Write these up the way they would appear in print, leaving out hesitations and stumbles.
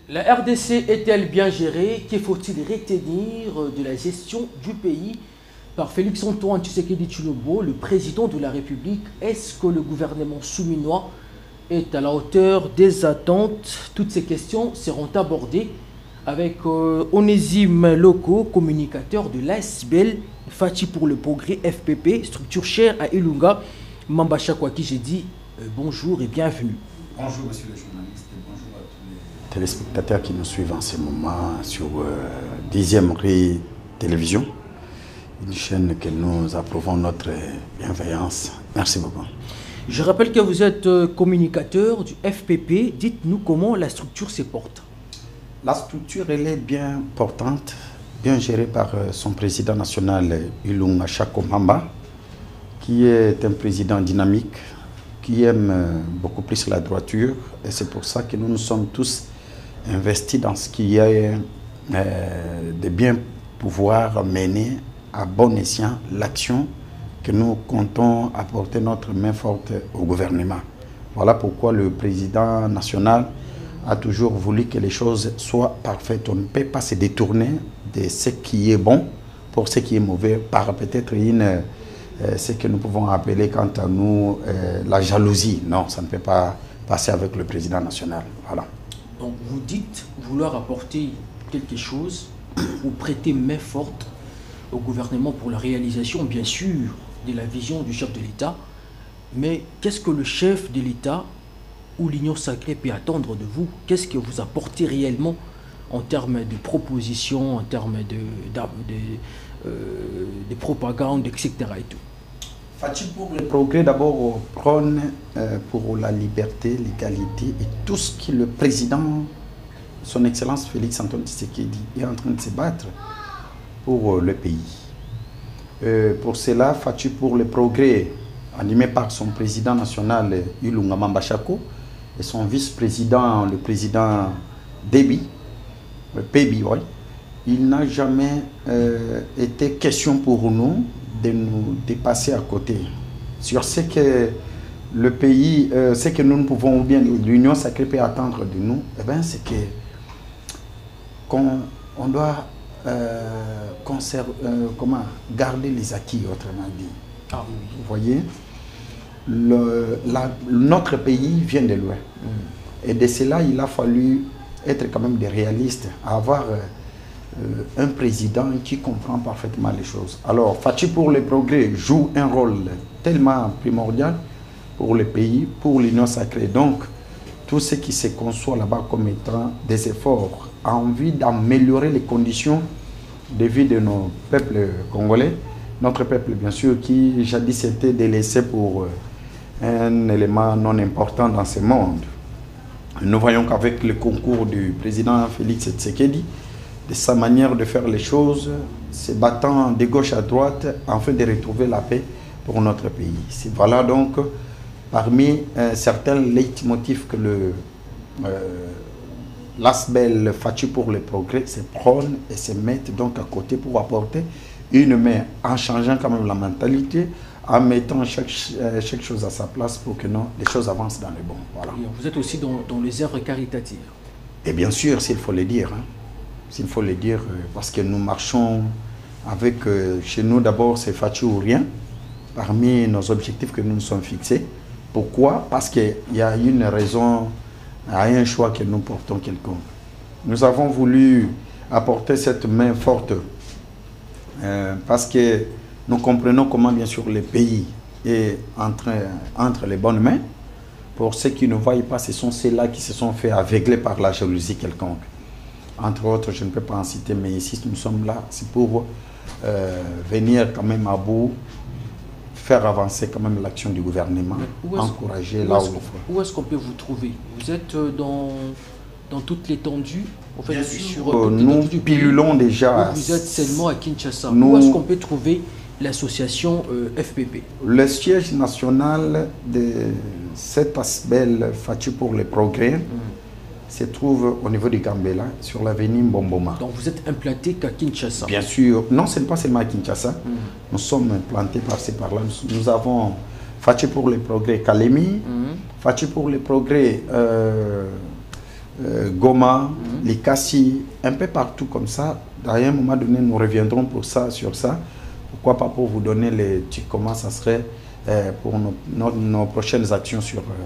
La RDC est-elle bien gérée? Que faut-il retenir de la gestion du pays par Félix-Antoine Tshisekedi Tshilombo, le président de la République? Est-ce que le gouvernement souminois est à la hauteur des attentes? Toutes ces questions seront abordées avec Onésime Loko, communicateur de l'ASBEL, Fachi pour le progrès, FPP, structure chère à Ilunga. Mambasha Kwaki, j'ai dit bonjour et bienvenue. Bonjour monsieur le journaliste et bonjour à tous les téléspectateurs qui nous suivent en ce moment sur 10e Rue Télévision, une chaîne que nous approuvons notre bienveillance. Merci beaucoup. Je rappelle que vous êtes communicateur du FPP. Dites-nous comment la structure se porte. La structure, elle est bien portante, bien gérée par son président national, Ilunga Chakomamba, qui est un président dynamique, qui aime beaucoup plus la droiture. Et c'est pour ça que nous nous sommes tous investis dans ce qui est de bien pouvoir mener à bon escient l'action que nous comptons apporter notre main forte au gouvernement. Voilà pourquoi le président national a toujours voulu que les choses soient parfaites. On ne peut pas se détourner de ce qui est bon pour ce qui est mauvais par peut-être ce que nous pouvons appeler quant à nous la jalousie. Non, ça ne peut pas passer avec le président national. Voilà. Donc vous dites vouloir apporter quelque chose ou prêter main forte au gouvernement pour la réalisation, bien sûr, de la vision du chef de l'État. Mais qu'est-ce que le chef de l'État ou l'Union sacrée peut attendre de vous? Qu'est-ce que vous apportez réellement en termes de propositions, en termes de propagande, etc. et tout? Fachi pour le progrès, d'abord, prône pour la liberté, l'égalité et tout ce que le président, son Excellence Félix-Antoine Tshisekedi, est en train de se battre pour le pays. Pour cela, Fachi pour le progrès, animé par son président national, Ilunga Mambashako, et son vice-président, le président Déby, oui, il n'a jamais été question pour nous de nous dépasser à côté sur ce que le pays, ce que nous ne pouvons, ou bien l'Union sacrée peut attendre de nous. Eh bien, c'est que qu'on doit garder les acquis, autrement dit. Ah, oui. Vous voyez, notre pays vient de loin. Et de cela, il a fallu être quand même des réalistes, avoir un président qui comprend parfaitement les choses. Alors, Fachi pour le progrès joue un rôle tellement primordial pour le pays, pour l'Union sacrée. Donc, tout ce qui se conçoit là-bas comme étant des efforts en vue d'améliorer les conditions de vie de nos peuples congolais, notre peuple bien sûr qui jadis était délaissé pour un élément non important dans ce monde. Nous voyons qu'avec le concours du président Félix Tshisekedi, de sa manière de faire les choses, se battant de gauche à droite afin de retrouver la paix pour notre pays. Voilà donc parmi certains leitmotifs que l'ASBEL Fachi pour le progrès se prône et se met donc à côté pour apporter une main en changeant quand même la mentalité, en mettant chaque chose à sa place pour que les choses avancent dans le bon. Voilà. Vous êtes aussi dans les œuvres caritatives. Et bien sûr, s'il faut le dire. Hein. S'il faut le dire, parce que nous marchons avec, chez nous d'abord, c'est Fachi ou rien, parmi nos objectifs que nous nous sommes fixés. Pourquoi? Parce qu'il y a une raison, à un choix que nous portons quelconque. Nous avons voulu apporter cette main forte parce que nous comprenons comment, bien sûr, le pays est entre les bonnes mains. Pour ceux qui ne voient pas, ce sont ceux-là qui se sont fait aveugler par la jalousie quelconque. Entre autres, je ne peux pas en citer, mais ici, nous sommes là, c'est pour venir quand même à bout, faire avancer quand même l'action du gouvernement, encourager là où il faut. Où est-ce qu'on peut vous trouver? Vous êtes dans toute l'étendue, en fait, nous pilulons déjà. Vous êtes seulement à Kinshasa. Où est-ce qu'on peut trouver l'association FPP? Le siège national de cette ASBEL Fachi pour le progrès se trouve au niveau du Gambela, sur l'avenue Mbomboma. Donc vous êtes implanté qu'à Kinshasa? Bien sûr. Non, ce n'est pas seulement à Kinshasa. Nous sommes implantés par-ci par-là. Nous avons Fachi pour les progrès Kalemi, Fachi pour les progrès Goma, Likasi, un peu partout comme ça. À un moment donné, nous reviendrons sur ça. Pourquoi pas pour vous donner comment ça serait pour nos prochaines actions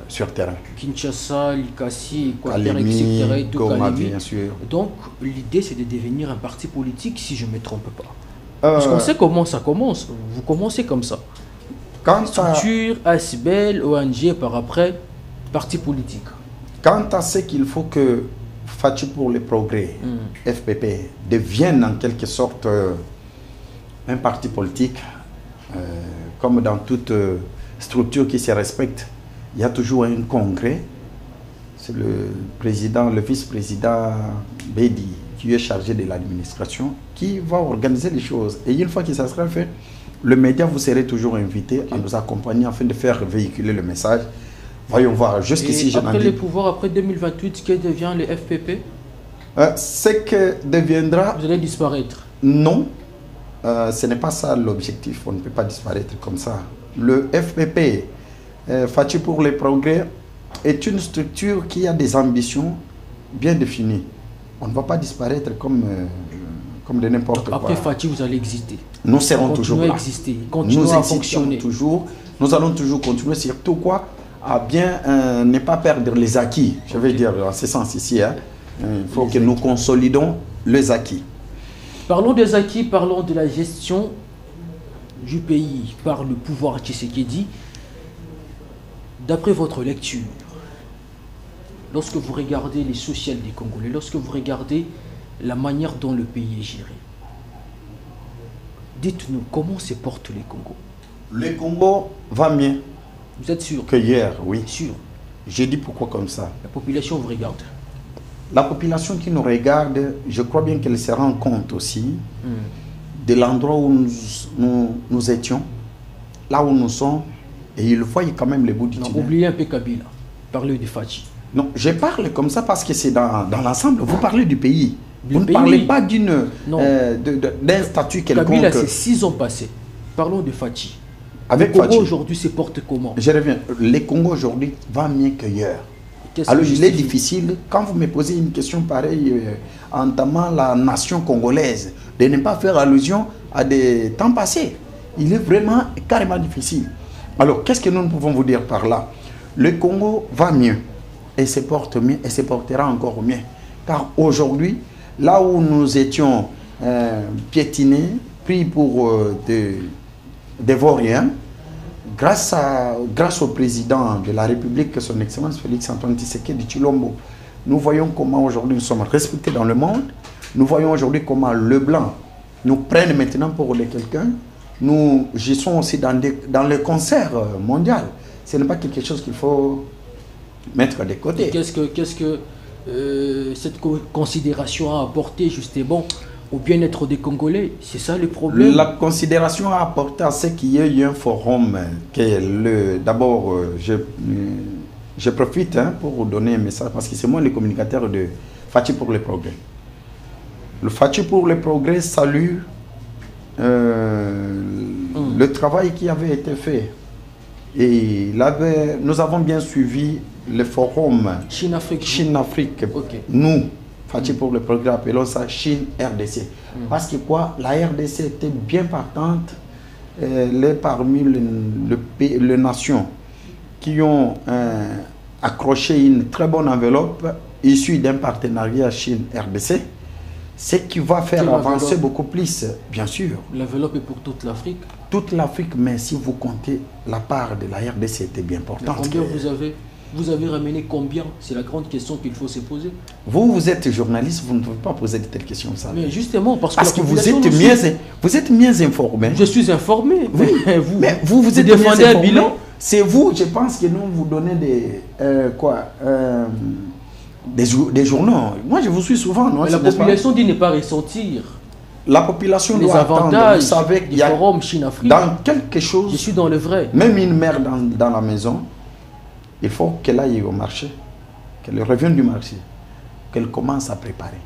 sur terrain. Kinshasa, Likasi, Équateur, Kalemi, etc. Et tout Goma, Kalemi. bien sûr. Donc l'idée c'est de devenir un parti politique, si je ne me trompe pas. Parce qu'on sait comment ça commence. Vous commencez comme ça. Structure, ASBEL, ONG, par après, parti politique. Quant à ce qu'il faut que Fachi pour le progrès, FPP, devienne en quelque sorte un parti politique, comme dans toute structure qui se respecte, il y a toujours un congrès. C'est le président, le vice-président Bedi, qui est chargé de l'administration, qui va organiser les choses. Et une fois que ça sera fait, le média, vous serez toujours invité à nous accompagner afin de faire véhiculer le message. Voyons voir, jusqu'ici, je après le pouvoir, après 2028, ce que devient le FPP? Ce que deviendra... Vous allez disparaître? Non, ce n'est pas ça l'objectif. On ne peut pas disparaître comme ça. Le FPP, Fachi pour les progrès, est une structure qui a des ambitions bien définies. On ne va pas disparaître comme de n'importe quoi. Après Fachi, vous allez exister. Nous serons toujours là. Continuer à exister, continuer à fonctionner. Toujours. Nous allons toujours continuer, surtout quoi, à bien ne pas perdre les acquis. Je vais dire en ce sens ici. Hein. Il faut que nous consolidons les acquis. Parlons des acquis, parlons de la gestion du pays par le pouvoir Tshisekedi. D'après votre lecture, lorsque vous regardez les sociales des Congolais, lorsque vous regardez la manière dont le pays est géré, dites-nous comment se porte le Congo? Le Congo va mieux. Vous êtes sûr? Que hier, oui. Sûr. J'ai dit pourquoi comme ça. La population vous regarde. La population qui nous regarde, je crois bien qu'elle se rend compte aussi de l'endroit où nous étions, là où nous sommes, et ils voient quand même les bouts du tunnel. Oubliez un peu Kabila, parlez de Fachi. Non, je parle comme ça parce que c'est dans l'ensemble. Vous parlez du pays. Vous ne pays, parlez oui. pas d'un statut quelconque. Kabila, c'est 6 ans passés. Parlons de Fachi. Avec le Congo Fachi aujourd'hui se porte comment? Je reviens. Le Congo aujourd'hui va mieux qu'hier. Alors il est difficile, quand vous me posez une question pareille, entamant la nation congolaise, de ne pas faire allusion à des temps passés. Il est vraiment carrément difficile. Alors qu'est-ce que nous pouvons vous dire par là? Le Congo va mieux et se porte mieux et se portera encore mieux. Car aujourd'hui, là où nous étions piétinés, pris pour des vauriens, grâce au président de la République, son Excellence Félix-Antoine Tshisekedi Tshilombo, nous voyons comment aujourd'hui nous sommes respectés dans le monde. Nous voyons aujourd'hui comment le blanc nous prenne maintenant pour quelqu'un. Nous gissons aussi dans le concert mondial. Ce n'est pas quelque chose qu'il faut mettre de côté. Qu'est-ce que cette considération a apporté justement au bien-être des Congolais? C'est ça le problème? La considération a apporté à ce qu'il y ait eu un forum. D'abord, je profite pour vous donner un message parce que c'est moi le communicateur de Fachi pour le progrès. Le Fachi pour le progrès salue le travail qui avait été fait. Et nous avons bien suivi le forum Chine-Afrique. Okay. Nous, Fachi pour le progrès, appelons ça Chine-RDC. Parce que quoi, la RDC était bien partante parmi les nations qui ont accroché une très bonne enveloppe issue d'un partenariat Chine-RDC, ce qui va faire avancer beaucoup plus, bien sûr. L'enveloppe est pour toute l'Afrique? Toute l'Afrique, mais si vous comptez, la part de la RDC était bien importante. Combien vous avez ramené combien? C'est la grande question qu'il faut se poser. Vous êtes journaliste, vous ne pouvez pas poser de telles questions. Ça. Mais justement, parce que vous êtes mieux informé. Je suis informé. Oui. Mais vous êtes défendez un bilan. C'est vous, je pense que nous vous donnez des journaux. Moi, je vous suis souvent. Non, mais la population dit ne pas ressentir. La population les doit avantages vous savez du forum Chine-Afrique. Dans quelque chose, je suis dans le vrai. Même une mère dans la maison, il faut qu'elle aille au marché, qu'elle revienne du marché. qu'elle commence à préparer.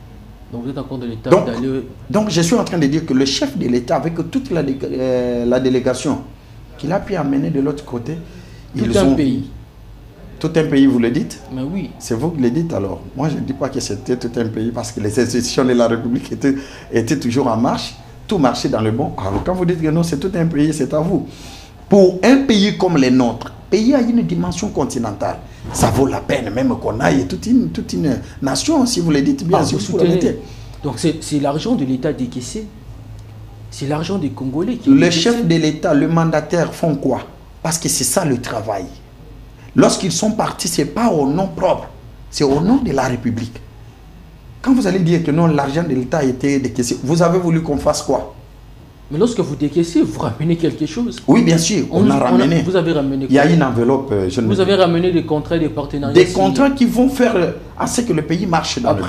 Donc vous êtes encore dans l'état d'aller... Donc je suis en train de dire que le chef de l'État, avec toute la délégation qu'il a pu amener de l'autre côté, tout un pays. Tout un pays, vous le dites? Mais oui. C'est vous qui le dites alors. Moi, je ne dis pas que c'était tout un pays parce que les institutions de la République étaient toujours en marche. Tout marchait dans le bon. Alors quand vous dites que non, c'est tout un pays, c'est à vous. Pour un pays comme le nôtre, pays a une dimension continentale. Ça vaut la peine même qu'on aille toute une nation, si vous le dites bien, si vous le mettez. Donc c'est l'argent de l'État décaissé. C'est l'argent des Congolais qui... Le chef de l'État, le mandataire font quoi? Parce que c'est ça le travail. Lorsqu'ils sont partis, ce n'est pas au nom propre, c'est au nom de la République. Quand vous allez dire que non, l'argent de l'État a été décaissé, vous avez voulu qu'on fasse quoi? Mais lorsque vous décaissez, vous ramenez quelque chose. Oui, bien sûr, on a ramené. Vous avez ramené quoi? Il y a une enveloppe. Vous avez ramené des contrats, des partenariats. Des contrats qui vont faire à ce que le pays marche dans le bon.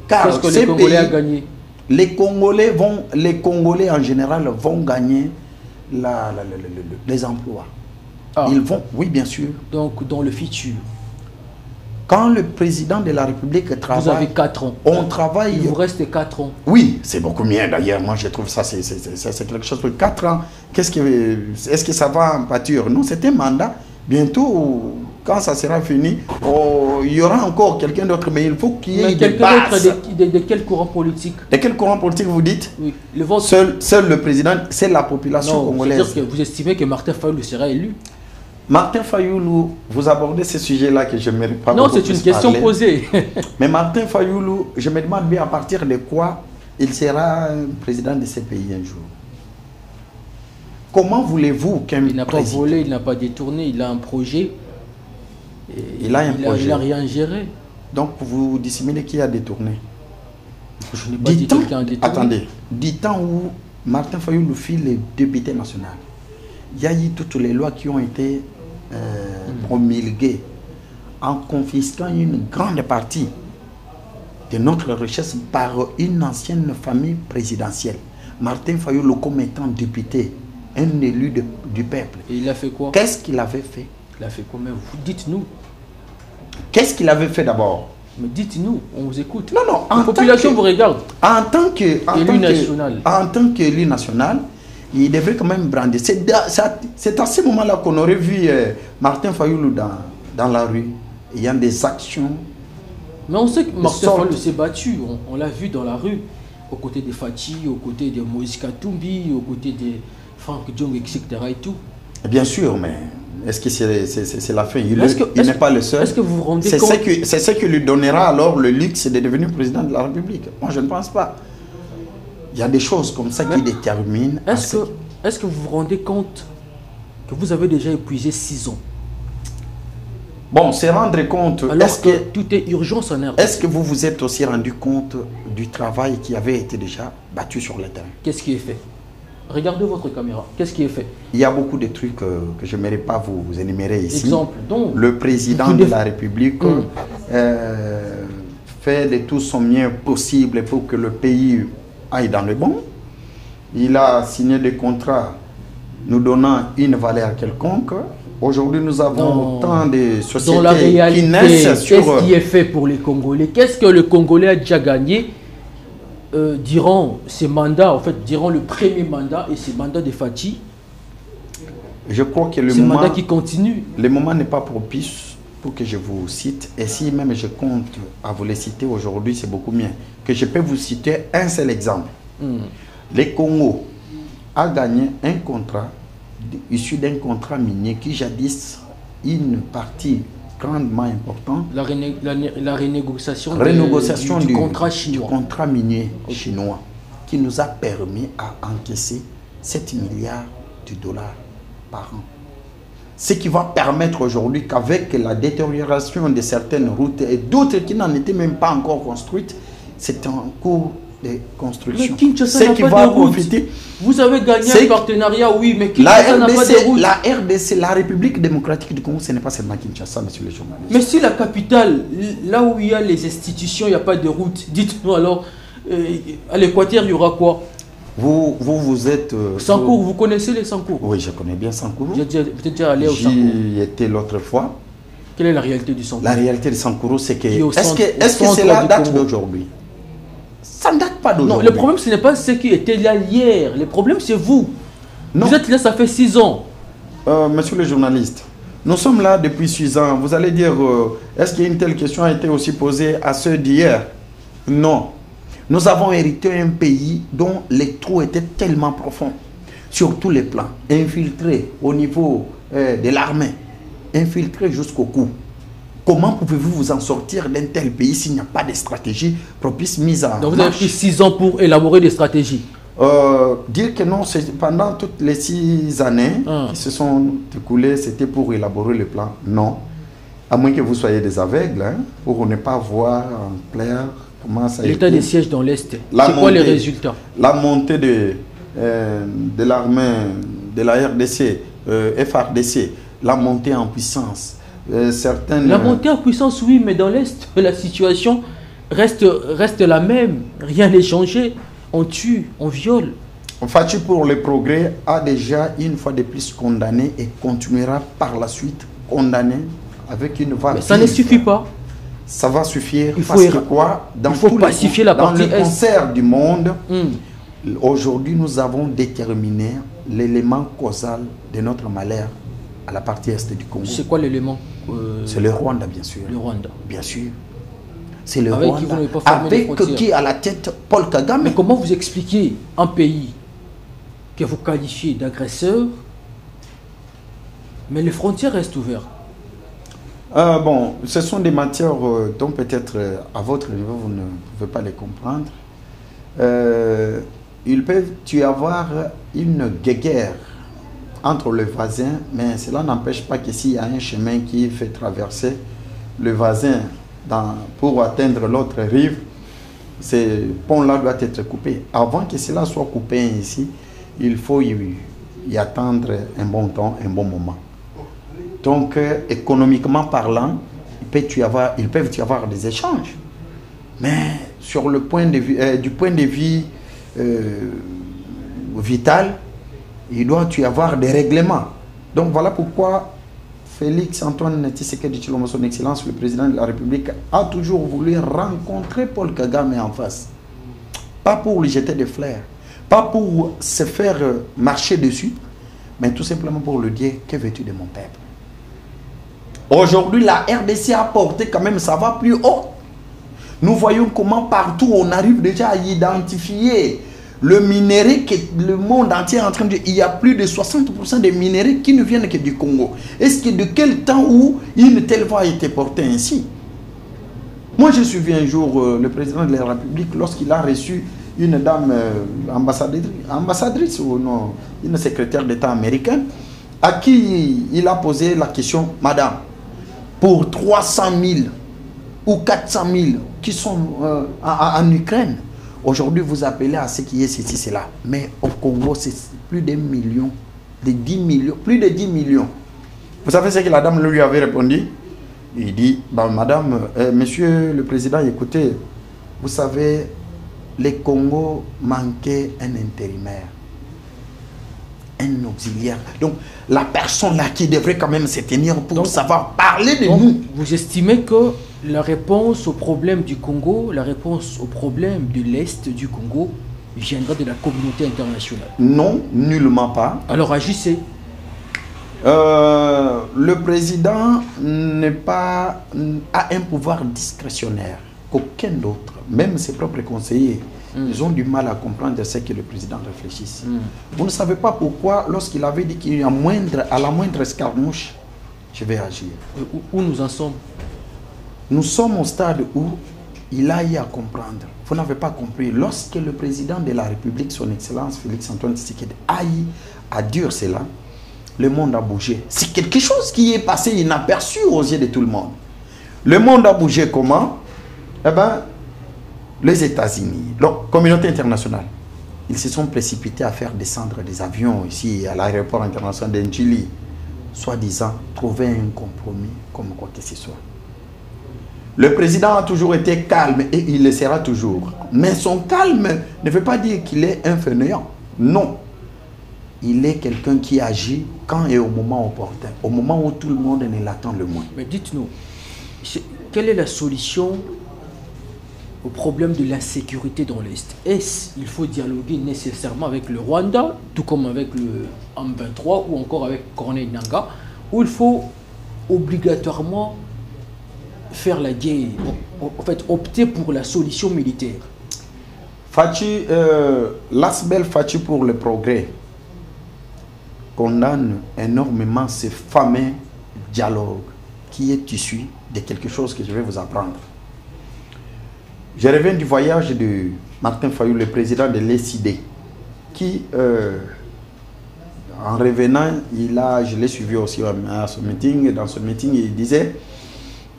Qu'est-ce que les Congolais ont gagné? Les Congolais en général vont gagner les emplois. Ah. Ils vont, oui, bien sûr. Donc, dans le futur. Quand le président de la République travaille... Vous avez 4 ans. On travaille... Il vous reste 4 ans. Oui, c'est beaucoup mieux d'ailleurs. Moi, je trouve ça, c'est quelque chose pour 4 ans. Est-ce que ça va en pâture? Non, c'est un mandat. Bientôt, quand ça sera fini, il y aura encore quelqu'un d'autre. Mais il faut qu'il y ait des bases. De quel courant politique? De quel courant politique vous dites? Oui. Seul le président, c'est la population congolaise. C'est-à-dire que vous estimez que Martin Fayulu sera élu? Martin Fayulu, vous abordez ce sujet-là que je ne mérite pas. Non, c'est une question posée. Mais Martin Fayulu, je me demande bien à partir de quoi il sera président de ce pays un jour. Comment voulez-vous qu'un président... Il n'a pas volé, il n'a pas détourné, il a un projet. Il a un projet. Il n'a rien géré. Donc vous dissimulez qui a détourné? Je n'ai pas dit quelqu'un a détourné. Attendez, du temps où Martin Fayulu fut le député national, il y a eu toutes les lois qui ont été promulguées en confisquant une grande partie de notre richesse par une ancienne famille présidentielle. Martin Fayulu, comme étant député, un élu du peuple. Et il a fait quoi? Qu'est-ce qu'il avait fait? Il a fait combien? Vous dites-nous. Qu'est-ce qu'il avait fait d'abord? Mais dites-nous, on vous écoute. Non, non. La population vous regarde. En tant qu'élu national, il devrait quand même brandir. C'est à ce moment-là qu'on aurait vu Martin Fayulu dans la rue, ayant des actions. Mais on sait que Martin Fayulu s'est battu. On l'a vu dans la rue, aux côtés de Fatih, aux côtés de Moïse Katumbi, aux côtés de Franck Diong, etc. et tout. Bien sûr, mais est-ce que c'est la fin? Il n'est pas le seul. Est-ce que vous vous rendez compte? C'est ce qui lui donnera alors le luxe de devenir président de la République. Moi, je ne pense pas. Il y a des choses comme ça qui déterminent. Est-ce que vous vous rendez compte que vous avez déjà épuisé 6 ans? Bon, se rendre compte... Alors que tout est urgence en RDC. Est-ce que vous vous êtes aussi rendu compte du travail qui avait été déjà battu sur le terrain? Qu'est-ce qui est fait? Regardez votre caméra. Qu'est-ce qui est fait? Il y a beaucoup de trucs que je n'aimerais pas vous énumérer ici. Exemple, donc, le président de la République fait de tout son mieux possible pour que le pays aille dans le bon. Il a signé des contrats nous donnant une valeur quelconque. Aujourd'hui, nous avons autant de sociétés dans la réalité, qui naissent sur... Qu'est-ce qui est fait pour les Congolais? Qu'est-ce que le Congolais a déjà gagné durant ces mandats, en fait, durant le premier mandat et ces mandats de Fatih? Je crois que le mandat qui continue. Le moment n'est pas propice pour que je vous cite. Et si même je compte à vous les citer aujourd'hui, c'est beaucoup mieux. Que je peux vous citer un seul exemple. Le Congo a gagné un contrat issu d'un contrat minier qui jadis une partie grandement importante. La renégociation du contrat chinois. Du contrat minier chinois qui nous a permis à encaisser 7 milliards de dollars par an. Ce qui va permettre aujourd'hui qu'avec la détérioration de certaines routes et d'autres qui n'en étaient même pas encore construites, c'est en cours de construction. Mais Kinshasa n'a pas de route. Vous avez gagné un partenariat, oui, mais Kinshasa n'a pas de route. La RDC, la République démocratique du Congo, ce n'est pas seulement Kinshasa, monsieur le journaliste. Mais si la capitale, là où il y a les institutions, il n'y a pas de route, dites-nous alors, à l'Équateur, il y aura quoi? Vous êtes... Sankourou, vous connaissez les Sankourou? Oui, je connais bien Sankourou. Vous êtes déjà allé au Sankourou? J'y étais l'autre fois. Quelle est la réalité du Sankourou? La réalité du Sankourou, c'est que... Qui est au Est-ce centre- que au c'est centre la du date Congo. d'aujourd'hui? Ça ne date pas Non, d'aujourd'hui. le problème, ce n'est pas ce qui était là hier. Le problème, c'est vous. Non. Vous êtes là, ça fait 6 ans. Monsieur le journaliste, nous sommes là depuis 6 ans. Vous allez dire, est-ce qu'une telle question a été aussi posée à ceux d'hier? Non. Nous avons hérité un pays dont les trous étaient tellement profonds, sur tous les plans, infiltrés au niveau de l'armée, infiltrés jusqu'au cou. Comment pouvez-vous vous en sortir d'un tel pays s'il n'y a pas de stratégie propice mise en Donc vous avez marche? pris 6 ans pour élaborer des stratégies. Dire que non, pendant toutes les 6 années qui se sont écoulées, c'était pour élaborer le plan. Non. À moins que vous soyez des aveugles, hein, pour ne pas voir en clair comment ça a été. L'état des sièges dans l'Est. C'est La quoi les montée- résultats? La montée de l'armée, de la RDC, FRDC, la montée en puissance. Certaines... La montée en puissance, oui, mais dans l'Est, la situation reste la même. Rien n'est changé. On tue, on viole. Fatih pour le progrès a déjà une fois de plus condamné et continuera par la suite condamné avec une vague. Mais ça ne suffit pas. Ça va suffire Il faut parce que quoi, dans il faut tous pacifier les, la dans partie le Est. concert du monde, Hmm. aujourd'hui nous avons déterminé l'élément causal de notre malheur à la partie est du Congo. C'est quoi l'élément? C'est le Rwanda, bien sûr. Le Rwanda. Bien sûr. C'est le Avec qui vous Rwanda. n'avez pas fermé les Avec frontières. qui à la tête Paul Kagame. Mais comment vous expliquez un pays que vous qualifiez d'agresseur, mais les frontières restent ouvertes? Bon, ce sont des matières dont peut-être à votre niveau vous ne pouvez pas les comprendre. Il peut y avoir une guerre entre les voisins, mais cela n'empêche pas que s'il y a un chemin qui fait traverser le voisin pour atteindre l'autre rive, ce pont-là doit être coupé. Avant que cela soit coupé ici, il faut y attendre un bon temps, un bon moment. Donc, économiquement parlant, ils peuvent y avoir des échanges. Mais sur le point de vue, du point de vue vital, il doit y avoir des règlements. Donc, voilà pourquoi Félix Antoine Tshisekedi Tshilombo, son Excellence, le président de la République, a toujours voulu rencontrer Paul Kagame en face. Pas pour lui jeter des fleurs, pas pour se faire marcher dessus, mais tout simplement pour lui dire: que veux-tu de mon peuple? Aujourd'hui, la RDC a porté quand même, ça va plus haut. Nous voyons comment partout on arrive déjà à identifier le minerai que le monde entier est en train de... Il y a plus de 60% des minéraux qui ne viennent que du Congo. Est-ce que de quel temps où une telle voie a été portée ainsi? Moi, je suis vu un jour le président de la République lorsqu'il a reçu une dame ambassadrice ou non, une secrétaire d'État américaine, à qui il a posé la question: Madame, pour 300 000 ou 400 000 qui sont en Ukraine, aujourd'hui vous appelez à ce qui est ceci, cela. Mais au Congo, c'est plus d'1 million, de 10 millions, plus de 10 millions. Vous savez ce que la dame lui avait répondu? Il dit: bah, Madame, Monsieur le Président, écoutez, vous savez, le Congo manquait un intérimaire, un auxiliaire. Donc, la personne là qui devrait quand même se tenir pour donc, savoir parler de donc, nous. vous estimez que la réponse au problème du Congo, la réponse au problème de l'Est du Congo viendra de la communauté internationale? Non, nullement pas. Alors agissez. Le président a un pouvoir discrétionnaire qu'aucun d'autre, même ses propres conseillers, ils ont du mal à comprendre ce que le président réfléchisse. Vous ne savez pas pourquoi, lorsqu'il avait dit qu'il y a à la moindre escarmouche, je vais agir. Où nous en sommes? Nous sommes au stade où il a eu à comprendre. Vous n'avez pas compris. Lorsque le président de la République, son Excellence Félix Antoine Tshisekedi, a eu à dire cela, le monde a bougé. C'est quelque chose qui est passé inaperçu aux yeux de tout le monde. Le monde a bougé comment? Eh bien, les États-Unis, la communauté internationale, ils se sont précipités à faire descendre des avions ici à l'aéroport international d'Njili, soi-disant trouver un compromis comme quoi que ce soit. Le président a toujours été calme et il le sera toujours. Mais son calme ne veut pas dire qu'il est un fainéant. Non. il est quelqu'un qui agit quand et au moment opportun, au moment où tout le monde ne l'attend le moins. Mais dites-nous, quelle est la solution au problème de l'insécurité dans l'Est? Est-ce qu'il faut dialoguer nécessairement avec le Rwanda, tout comme avec le M23 ou encore avec Corneille Nangaa, ou il faut obligatoirement faire la guerre, en fait opter pour la solution militaire? Fachi, l'Asbel Fachi pour le progrès condamne énormément ce fameux dialogue qui est issu de quelque chose que je vais vous apprendre. Je reviens du voyage de Martin Fayou, le président de l'ECD, qui, en revenant, je l'ai suivi aussi à ce meeting, et dans ce meeting, il disait,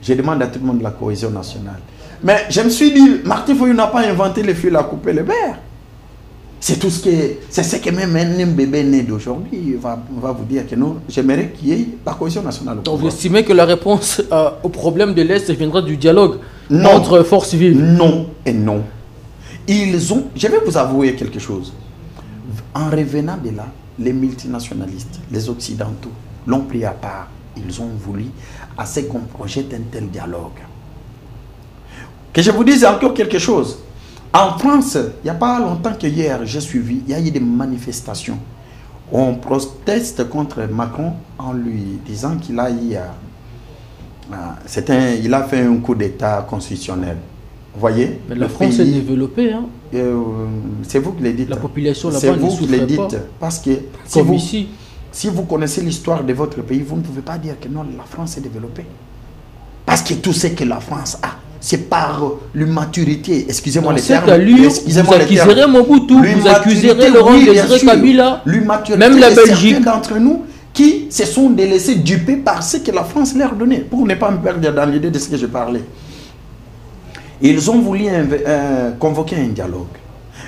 je demande à tout le monde la cohésion nationale. Mais je me suis dit, Martin Fayou n'a pas inventé le fil à couper le beurre. C'est tout ce que, c'est ce que même un bébé né d'aujourd'hui va vous dire que non, j'aimerais qu'il y ait la cohésion nationale. Donc vous estimez que la réponse au problème de l'Est viendra du dialogue entre forces vives? Non et non. Je vais vous avouer quelque chose. En revenant de là, les multinationalistes, les occidentaux l'ont pris à part. Ils ont voulu à ce qu'on projette un tel dialogue. Que je vous dise encore quelque chose. En France, il n'y a pas longtemps que hier, j'ai suivi, il y a eu des manifestations. On proteste contre Macron en lui disant qu'il a eu, il a fait un coup d'État constitutionnel. Vous voyez? Mais la France est développée. Hein? C'est vous qui le dites. La population là-bas c'est vous ne qui le souffre dites. pas. Parce que si vous connaissez l'histoire de votre pays, vous ne pouvez pas dire que non, la France est développée. Parce que tout ce que la France a, c'est par l'immaturité. Excusez-moi les termes. Vous accuserez Mobutu, vous accuserez Laurent Désiré Kabila, même la Belgique. D'entre nous qui se sont délaissés duper par ce que la France leur donnait. Pour ne pas me perdre dans l'idée de ce que je parlais. Ils ont voulu convoquer un dialogue.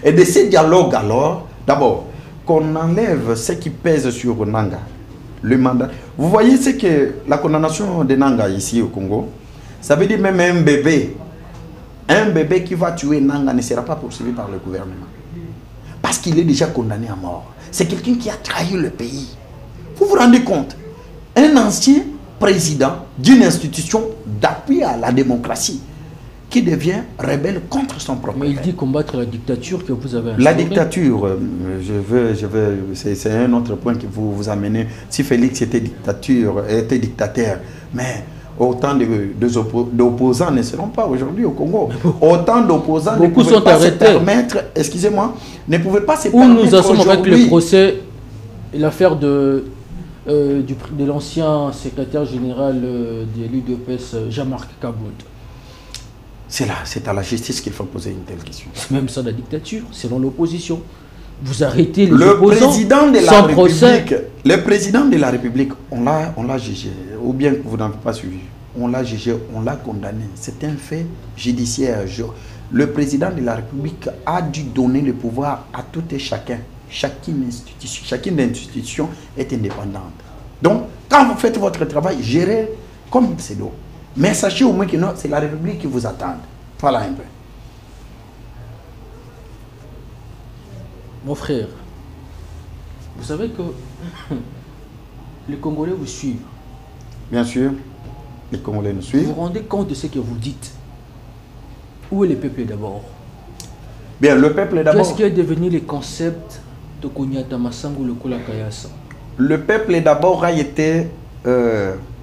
Et de ce dialogue alors, d'abord, qu'on enlève ce qui pèse sur Nanga, le mandat. Vous voyez ce que la condamnation de Nanga ici au Congo, ça veut dire même un bébé qui va tuer Nanga ne sera pas poursuivi par le gouvernement. Parce qu'il est déjà condamné à mort. C'est quelqu'un qui a trahi le pays. Vous vous rendez compte? Un ancien président d'une institution d'appui à la démocratie qui devient rebelle contre son propre pays. Mais il père. dit combattre la dictature que vous avez instaurée. La dictature, c'est un autre point que vous amenez. Si Félix était dictateur, mais autant d'opposants ne seront pas aujourd'hui au Congo. Autant d'opposants ne pouvaient pas se permettre, excusez-moi, ne pouvaient pas se permettre. Où nous en sommes avec le procès et l'affaire de l'ancien secrétaire général de l'UDPS, Jean-Marc Kabound. C'est à la justice qu'il faut poser une telle question. C'est même ça la dictature, selon l'opposition. Vous arrêtez les opposants sans procès. Le président de la République, on l'a jugé, ou bien que vous n'avez pas suivi, on l'a jugé, on l'a condamné. C'est un fait judiciaire. Le président de la République a dû donner le pouvoir à tout et chacun. Chacune institution est indépendante. Donc, quand vous faites votre travail, gérez comme c'est l'eau. Mais sachez au moins que c'est la République qui vous attend. Voilà un peu. Mon frère, vous savez que les Congolais vous suivent. Bien sûr, les Congolais nous suivent. Vous vous rendez compte de ce que vous dites? Où est le peuple d'abord? Bien, le peuple d'abord. Qu'est-ce qui est devenu le concept de Konyata Masango le Kola Kayasa? Le peuple d'abord a été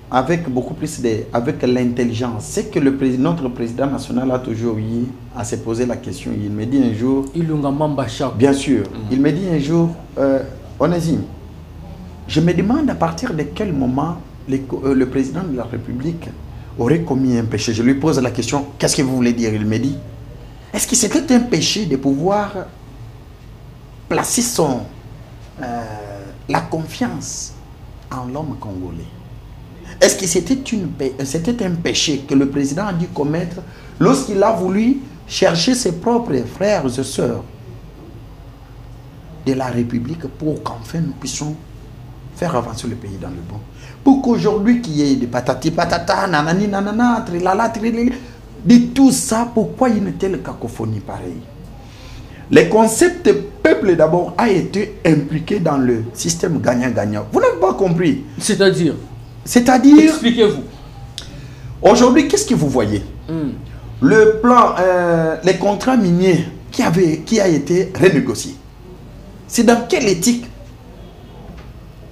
avec beaucoup plus avec l'intelligence. C'est que notre président national a toujours eu à se poser la question. Il me dit un jour... Bien sûr. Il me dit un jour, Onésime, je me demande à partir de quel moment le président de la République aurait commis un péché. Je lui pose la question, qu'est-ce que vous voulez dire? Il me dit, est-ce que c'était un péché de pouvoir placer la confiance en l'homme congolais? Est-ce que c'était un péché que le président a dû commettre lorsqu'il a voulu chercher ses propres frères et sœurs de la République pour qu'enfin nous puissions faire avancer le pays dans le bon? Pour qu'aujourd'hui qu'il y ait des patati patata, nanani nanana, trilala, trilili, de tout ça, pourquoi une telle cacophonie pareille? Le concept peuple d'abord a été impliqué dans le système gagnant-gagnant. Vous n'avez pas compris. C'est-à-dire? C'est-à-dire... Expliquez-vous. Aujourd'hui, qu'est-ce que vous voyez? Le plan, les contrats miniers qui a été renégocié. C'est dans quelle éthique?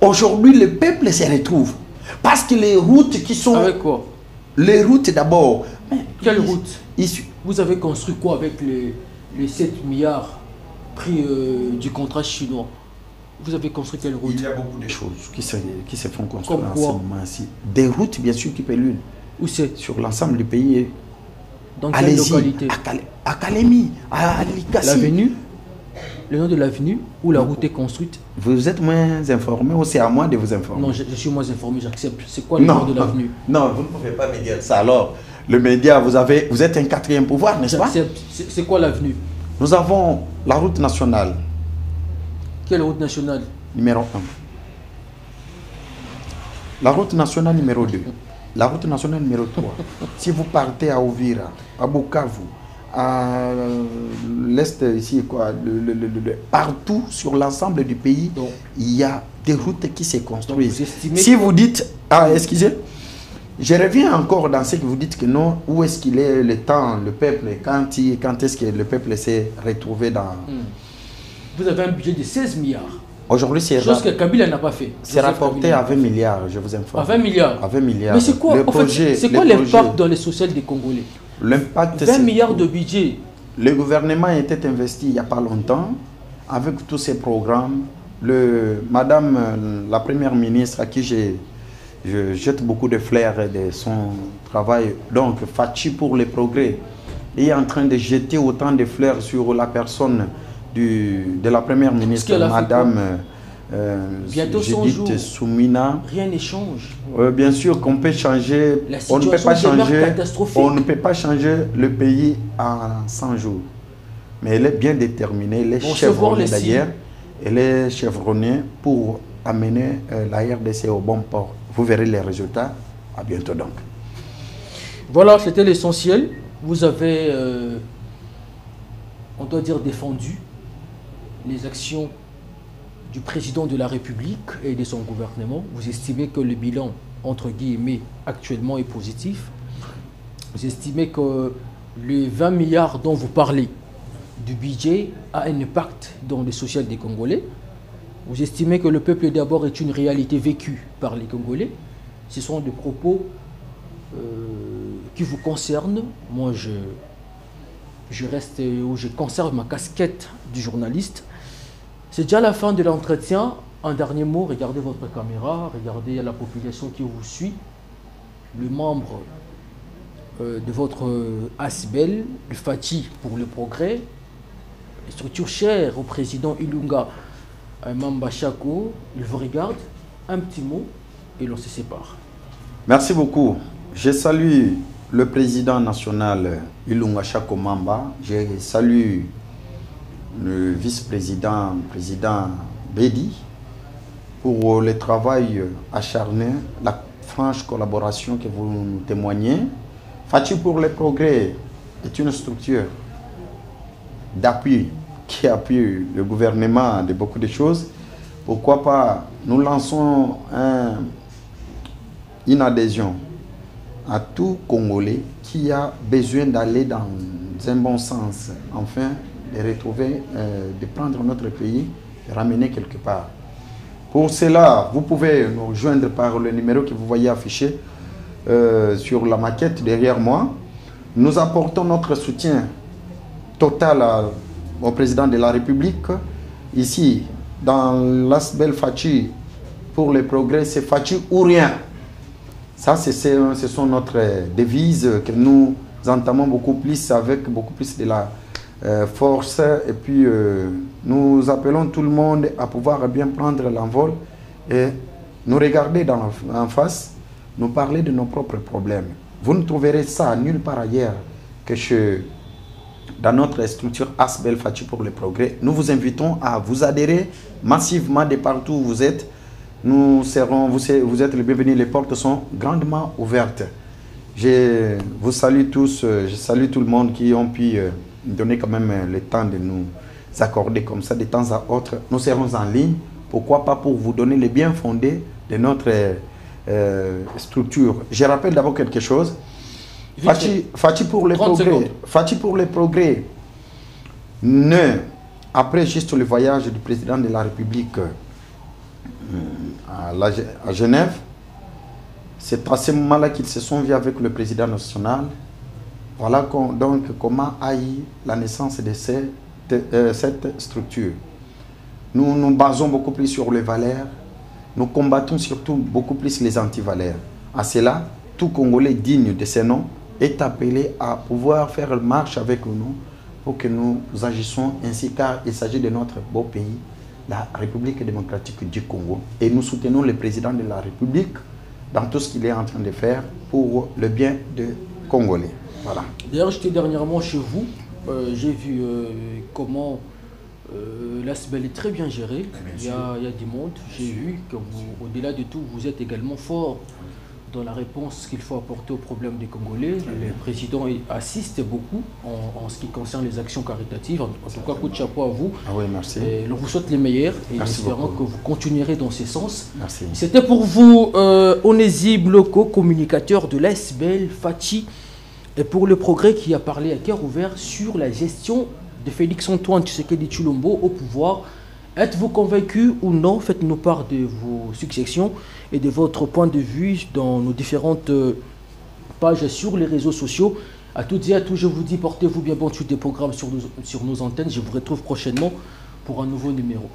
Aujourd'hui, le peuple se retrouve. Parce que les routes qui sont... Avec quoi? Les routes d'abord. Quelle route? Vous avez construit quoi avec les 7 milliards prix du contrat chinois? Vous avez construit quelle route? Il y a beaucoup de choses qui se font construire comme en quoi? ce moment-ci. Des routes, bien sûr, qui polluent. Où c'est? Sur l'ensemble du pays. Dans quelle localité? À Kalemi, à Likassi. L'avenue? Le nom de l'avenue où la route est construite? Vous êtes moins informé ou c'est à moi de vous informer? Non, je suis moins informé, j'accepte. C'est quoi le nom de l'avenue? Non, vous ne pouvez pas me dire ça. Alors, le média, vous êtes un quatrième pouvoir, n'est-ce pas? C'est quoi l'avenue? Nous avons la route nationale. Quelle route nationale? Numéro 1. La route nationale numéro 2. La route nationale numéro 3. Si vous partez à Ouvira, à Bukavu, à l'est ici, quoi, partout sur l'ensemble du pays, donc, il y a des routes qui se construisent. Si vous dites, ah, excusez, je reviens encore dans ce que vous dites que non, où est-ce qu'il est le temps, le peuple, quand est-ce que le peuple s'est retrouvé dans... Vous avez un budget de 16 milliards. Aujourd'hui, c'est... Chose que Kabila n'a pas fait. C'est rapporté à 20 milliards, je vous informe. À 20 milliards? À 20 milliards. Mais c'est quoi, en fait, c'est quoi l'impact dans les sociales des Congolais? L'impact, 20 milliards de budget. Le gouvernement était investi il n'y a pas longtemps avec tous ces programmes. Madame la première ministre à qui je jette beaucoup de fleurs de son travail, donc Fachi pour le progrès, est en train de jeter autant de fleurs sur la personne de la première ministre, Madame Judith Soumina. Rien ne change. Bien sûr qu'on peut changer, on ne peut pas changer, le pays en 100 jours. Mais elle est bien déterminée, elle est chevronnée d'ailleurs, elle est chevronnée pour amener la RDC au bon port. Vous verrez les résultats. À bientôt donc. Voilà, c'était l'essentiel. Vous avez, on doit dire, défendu les actions du président de la République et de son gouvernement. Vous estimez que le bilan, entre guillemets, actuellement est positif. Vous estimez que les 20 milliards dont vous parlez du budget a un impact dans le social des Congolais. Vous estimez que le peuple d'abord est une réalité vécue par les Congolais. Ce sont des propos qui vous concernent. Moi, je reste où je conserve ma casquette du journaliste. C'est déjà la fin de l'entretien. Un dernier mot, regardez votre caméra, regardez la population qui vous suit, le membre de votre ASBEL, le Fachi pour le progrès, les structures chères au président Ilunga Mamba Chako, il vous regarde, un petit mot et l'on se sépare. Merci beaucoup. Je salue le président national Ilunga Chako Mamba, je salue le vice-président, président Bedi, pour le travail acharné, la franche collaboration que vous nous témoignez. Fachi pour le progrès est une structure d'appui qui appuie le gouvernement de beaucoup de choses. Pourquoi pas, nous lançons une adhésion à tout Congolais qui a besoin d'aller dans un bon sens, enfin, de retrouver, de prendre notre pays, de ramener quelque part. Pour cela, vous pouvez nous rejoindre par le numéro que vous voyez affiché sur la maquette derrière moi. Nous apportons notre soutien total au président de la République. Ici, dans l'Asbel Fachi, pour le progrès, c'est Fachi ou rien. Ça, ce sont notre devise que nous entamons beaucoup plus avec beaucoup plus de la force. Et puis, nous appelons tout le monde à pouvoir bien prendre l'envol et nous regarder en face, nous parler de nos propres problèmes. Vous ne trouverez ça nulle part ailleurs que dans notre structure Asbel Fachi pour le progrès. Nous vous invitons à vous adhérer massivement de partout où vous êtes. Vous êtes les bienvenus, les portes sont grandement ouvertes. Je vous salue tous, je salue tout le monde qui ont pu donner quand même le temps de nous accorder comme ça de temps à autre. Nous serons en ligne. Pourquoi pas pour vous donner les biens fondés de notre structure. Je rappelle d'abord quelque chose. Fachi pour les progrès. Fachi pour les progrès. Après juste le voyage du président de la République à Genève, c'est à ce moment-là qu'ils se sont vus avec le président national. Voilà donc comment a eu la naissance de cette structure. Nous nous basons beaucoup plus sur les valeurs. Nous combattons surtout beaucoup plus les antivaleurs. À cela, tout Congolais digne de ce nom est appelé à pouvoir faire marche avec nous pour que nous agissons ainsi, car il s'agit de notre beau pays, la République démocratique du Congo. Et nous soutenons le président de la République dans tout ce qu'il est en train de faire pour le bien des Congolais. Voilà. D'ailleurs, j'étais dernièrement chez vous. J'ai vu comment l'ASBEL est très bien géré. Il y a du monde. J'ai vu que vous, au-delà de tout, vous êtes également fort dans la réponse qu'il faut apporter aux problèmes des Congolais. Le président assiste beaucoup en ce qui concerne les actions caritatives. En tout cas, coup de chapeau à vous. Ah oui, merci. Et on vous souhaite les meilleurs et espérons que vous continuerez dans ce sens. Merci. C'était pour vous, Onésime Loko, communicateur de l'ASBEL, Fachi, et pour le progrès qui a parlé à cœur ouvert sur la gestion de Félix-Antoine Tshisekedi Tshilombo au pouvoir. Êtes-vous convaincu ou non? Faites-nous part de vos successions et de votre point de vue dans nos différentes pages sur les réseaux sociaux. À toutes et à tous, je vous dis, portez-vous bien bon suite des programmes sur nos antennes. Je vous retrouve prochainement pour un nouveau numéro.